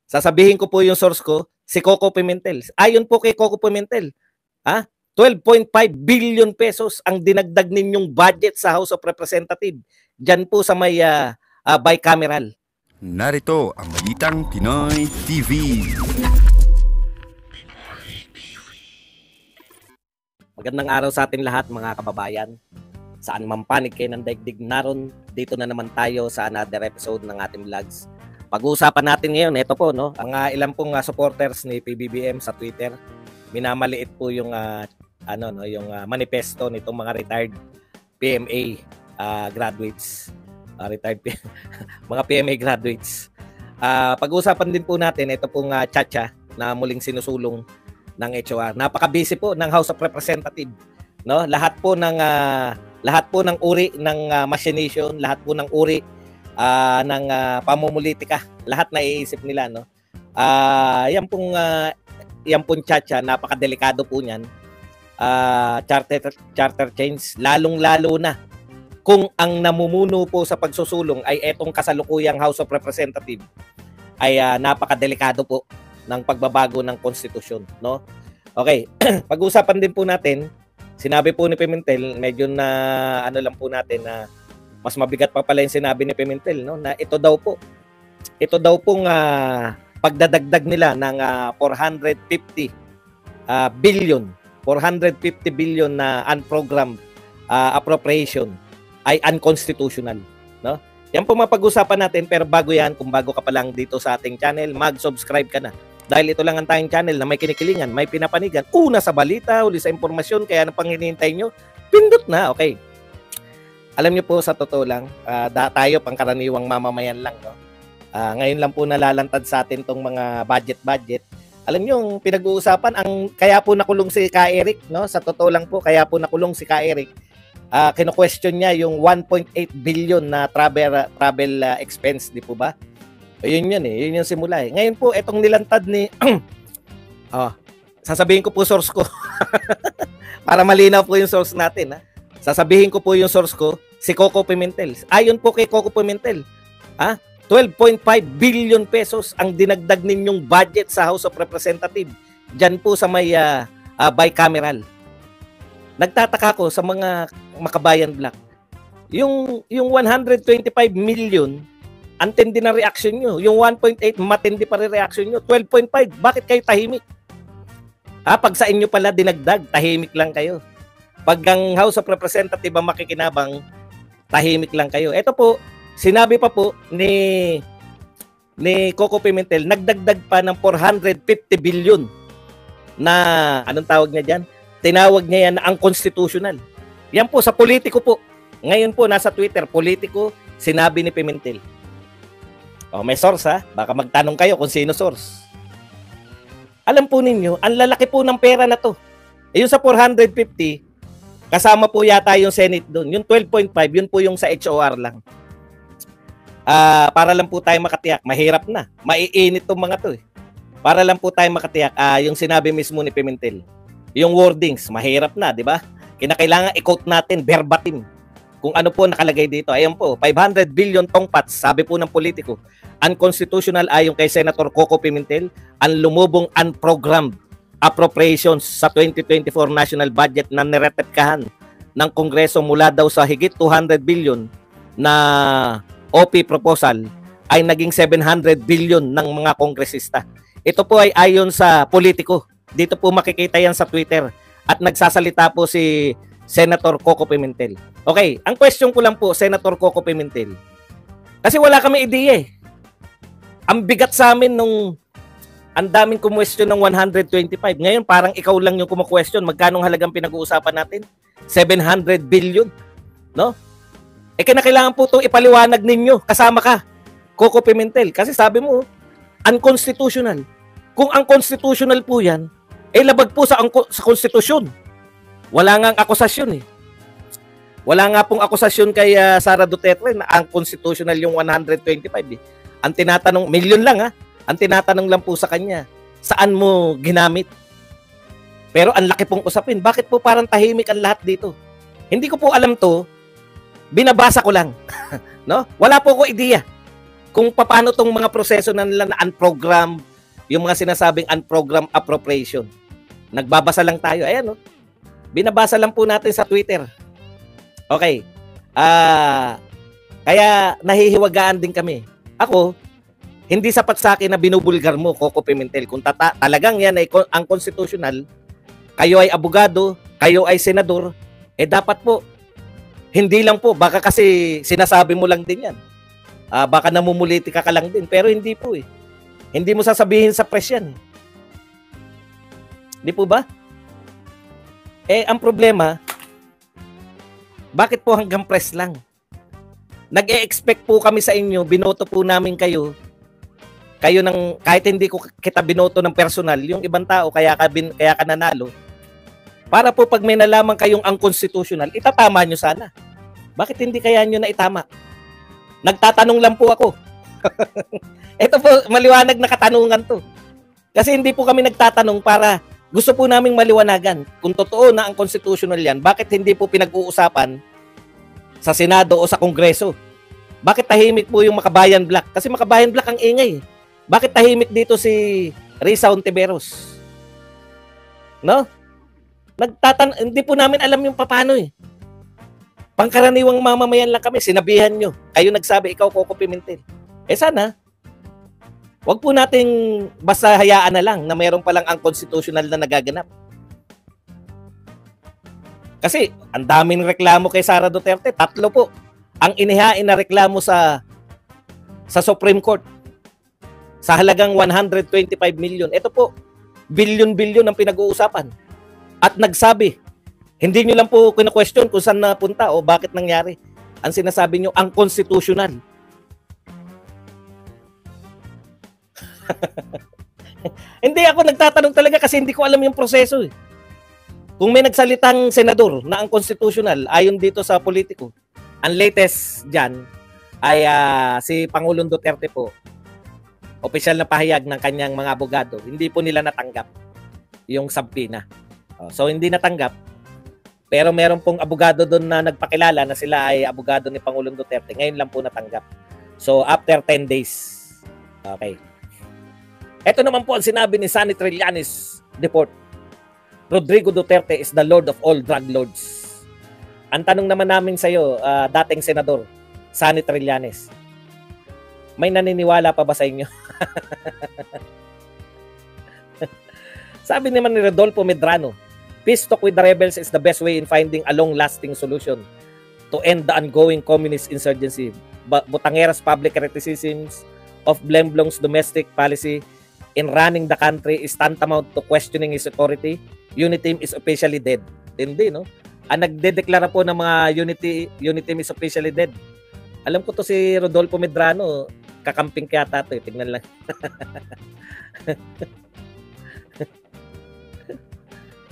Sasabihin ko po yung source ko, si Coco Pimentel. Ayon po kay Coco Pimentel, 12.5 billion pesos ang dinagdag ninyong budget sa House of Representatives. Diyan po sa may bicameral. Narito ang Balitang Pinoy TV. Magandang araw sa ating lahat mga kababayan. Saan man panig kayo ng daigdig naron, dito na naman tayo sa another episode ng ating vlogs. Pag-uusapan natin ngayon, ito po, no, ang ilang pong supporters ni PBBM sa Twitter, minamaliit po yung yung manifesto nitong mga retired PMA graduates. Mga PMA graduates. Pag-uusapan din po natin ito pong Chacha na muling sinusulong ng HOR. Napaka-busy po ng House of Representatives, no? Lahat po ng uri ng machination, lahat po ng uri ng pamumulitika, lahat na iisip nila, no? Yan pong Chacha, napakadelikado po niyan. Charter change, lalong-lalo na kung ang namumuno po sa pagsusulong ay etong kasalukuyang House of Representatives, ay napakadelikado po ng pagbabago ng konstitusyon, no? Okay, pag-usapan din po natin, sinabi po ni Pimentel, medyo na lang po natin na mas mabigat pa pala yung sinabi ni Pimentel, no, na ito daw pong pagdadagdag nila ng 450 billion na unprogrammed appropriation ay unconstitutional, no? Yan po mapag-usapan natin, pero bago yan, kung bago ka pa lang dito sa ating channel, mag-subscribe ka na. Dahil ito lang ang tayong channel na may kinikilingan, may pinapanigan, una sa balita, uli sa impormasyon, kaya ano pang hinihintay nyo, pindot na, okay? Alam niyo po, sa totoo lang, tayo pangkaraniwang mamamayan lang, no? Ngayon lang po nalalantad sa atin tong mga budget. Alam niyo, yung pinag-uusapan, kaya po nakulong si Ka Eric, no? Sa totoo lang po, kaya po nakulong si Ka Eric. Kino-question niya yung 1.8 billion na travel expense, di po ba? Yun yung simula eh. Ngayon po, etong nilantad ni sasabihin ko po source ko para malinaw po yung source natin, ha. Sasabihin ko po yung source ko, si Coco Pimentel. Ayon po kay Coco Pimentel, 12.5 billion pesos ang dinagdag ninyong budget sa House of Representatives. Diyan po sa may bicameral. Nagtataka ko sa mga makabayan black. Yung 125 million, antindi na reaction nyo. Yung 1.8, matindi pa rin reaction nyo. 12.5, bakit kayo tahimik? Pag sa inyo pala dinagdag, tahimik lang kayo. Pag ang House of Representatives ang makikinabang, tahimik lang kayo. Ito po, sinabi pa po ni Coco Pimentel, nagdagdag pa ng 450 billion na, anong tawag niya dyan? Tinawag niya yan na unconstitutional. Yan po, sa politiko po. Ngayon po, nasa Twitter, politiko, sinabi ni Pimentel. May source, baka magtanong kayo kung sino source. Alam po ninyo, ang lalaki po ng pera na to. Yung sa 450, kasama po yata yung Senate doon. Yung 12.5, yun po yung sa HOR lang. Para lang po tayo makatiyak, mahirap na. Maiinit tong mga to eh. Para lang po tayo makatiyak, yung sinabi mismo ni Pimentel. Yung wordings, mahirap na, di ba? Kinakailangan i-quote natin verbatim kung ano po nakalagay dito. Ayan po, 500 billion tongpats, sabi po ng politiko. Unconstitutional ayon kay Senator Coco Pimentel ang lumubong unprogrammed appropriations sa 2024 national budget na niretepkahan ng Kongreso mula daw sa higit 200 billion na OP proposal ay naging 700 billion ng mga kongresista. Ito po ay ayon sa politiko. Dito po makikita yan sa Twitter at nagsasalita po si Senator Coco Pimentel. Okay, ang question ko lang po, Senator Coco Pimentel, kasi wala kami ideya eh. Ang bigat sa amin nung ang daming kumwestiyon ng 125. Ngayon parang ikaw lang yung kumu-question. Magkano halagang pinag-uusapan natin? 700 billion, no? Kinakailangan po itong ipaliwanag ninyo. Kasama ka, Coco Pimentel. Kasi sabi mo, unconstitutional. Kung unconstitutional po yan, labag po sa konstitusyon. Wala nga ang akusasyon eh. Wala nga pong akusasyon kay Sara Duterte na unconstitutional yung 125 eh. Ang tinatanong, milyon lang ang tinatanong lang po sa kanya, saan mo ginamit? Pero ang laki pong usapin. Bakit po parang tahimik ang lahat dito? Hindi ko po alam to. Binabasa ko lang. No? Wala po ko ideya kung paano tong mga proseso na nila na unprogram, yung mga sinasabing unprogram appropriation. Nagbabasa lang tayo. Ayan, no? Binabasa lang po natin sa Twitter. Okay. Kaya nahihiwagaan din kami. Ako, hindi sapat sa akin na binubulgar mo, Coco Pimentel. Kung talagang yan ay ang constitutional, kayo ay abogado, kayo ay senador, dapat po, hindi lang po, baka kasi sinasabi mo lang din yan. Baka namumulitika ka lang din, pero hindi po eh. Hindi mo sasabihin sa press yan. Di po ba? Ang problema, bakit po hanggang press lang? Nag-e-expect po kami sa inyo, binoto po namin kayo ng, kahit hindi ko kita binoto ng personal, yung ibang tao, kaya ka nanalo, para po pag may nalaman kayong unconstitutional, itatama nyo sana. Bakit hindi kaya nyo na itama? Nagtatanong lang po ako. Ito po, maliwanag na katanungan to. Kasi hindi po kami nagtatanong para gusto po naming maliwanagan. Kung totoo na ang constitutional yan, bakit hindi po pinag-uusapan sa Senado o sa Kongreso? Bakit tahimik po yung Makabayan Black? Kasi Makabayan Black ang ingay. Bakit tahimik dito si Risa Ontiveros? No? Hindi po namin alam yung paano eh. Pangkaraniwang mamamayan lang kami, sinabihan nyo. Kayo nagsabi, ikaw Coco Pimentel. Sana, wag po nating basta hayaan na lang na mayroon palang ang constitutional na nagaganap. Kasi, ang daming reklamo kay Sara Duterte. 3 po. Ang inihain na reklamo sa Supreme Court. Sa halagang 125 million. Ito po, bilyon-bilyon ang pinag-uusapan. At nagsabi, hindi nyo lang po kina-question kung saan napunta o bakit nangyari. Ang sinasabi nyo, ang constitutional. Hindi ako nagtatanong talaga kasi hindi ko alam yung proseso eh. Kung may nagsalitang senador na ang constitutional ayon dito sa politiko, ang latest dyan ay si Pangulong Duterte po, opisyal na pahayag ng kanyang mga abogado, hindi po nila natanggap yung subpoena. So hindi natanggap, pero meron pong abogado doon na nagpakilala na sila ay abogado ni Pangulong Duterte. Ngayon lang po natanggap. So after 10 days. Okay. Ito naman po ang sinabi ni Sunny Trillanes Deport. Rodrigo Duterte is the Lord of all drug lords. Ang tanong naman namin sa iyo, dating senador, Sunny Trillanes, may naniniwala pa ba sa inyo? Sabi naman ni Rodolfo Medrano, peace talk with the rebels is the best way in finding a long-lasting solution to end the ongoing communist insurgency. Butangera's public criticisms of Blemblong's domestic policy in running the country is tantamount to questioning his authority. Uniteam is officially dead. Hindi, no? Ang nagdedeklara po ng mga Uniteam is officially dead. Alam ko to si Rodolfo Medrano, kakamping kaya to. Tingnan lang.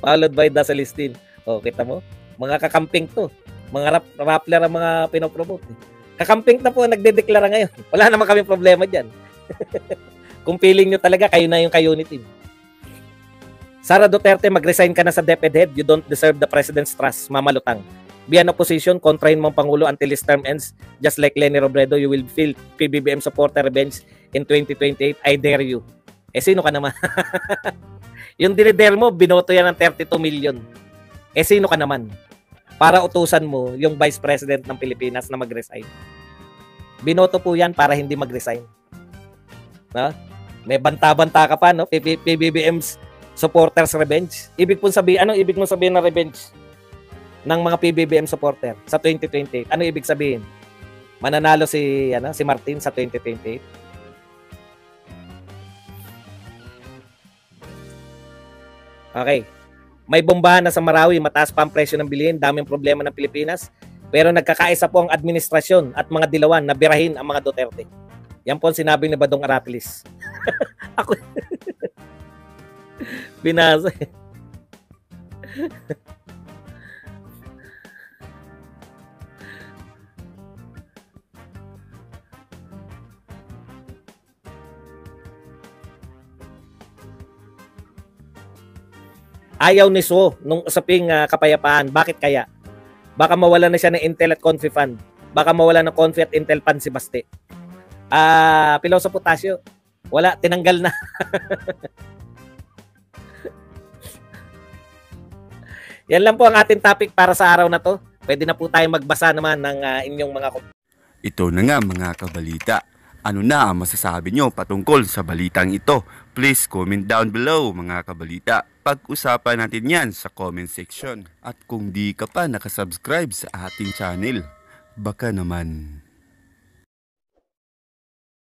Followed by Dasalistin. Kita mo? Mga kakamping to. Mga rappler ang mga pinopromote. Kakamping na po nagdedeklara ngayon. Wala naman kami problema dyan. Kung feeling nyo talaga, kayo na yung ka-unity. Sara Duterte, mag-resign ka na sa DepEd. You don't deserve the President's trust. Mamalutang. Be an opposition, kontrahin mong Pangulo until his term ends. Just like Leni Robredo, you will feel PBBM supporter revenge in 2028. I dare you. Sino ka naman? Yung dinidare mo, binoto yan ng 32 million. Sino ka naman? Para utusan mo yung Vice President ng Pilipinas na mag-resign. Binoto po yan para hindi mag-resign. No? May banta-banta ka pa, no? PBBM's supporters revenge. Anong ibig mong sabihin na revenge ng mga PBBM supporter sa 2028? Ano ibig sabihin? Mananalo si Martin sa 2028? Okay. May bombahan na sa Marawi, mataas pa ang presyo ng bilihin, daming problema ng Pilipinas, pero nagkakaisa po ang administrasyon at mga dilawan na birahin ang mga Duterte. Yan po ang sinabi ni Badong Arapilis. Ako binasa. Ayaw ni So nung usaping kapayapaan. Bakit kaya? Baka mawala na siya ng Intel at Confi Fund. Baka mawala ng Confi at Intel Fund si Baste. Piloso Potasio. Wala, tinanggal na. Yan lang po ang ating topic para sa araw na to. Pwede na po tayo magbasa naman ng inyong mga Ito na nga mga kabalita. Ano na ang masasabi nyo patungkol sa balitang ito? Please comment down below mga kabalita. Pag-usapan natin yan sa comment section. At kung di ka pa nakasubscribe sa ating channel, baka naman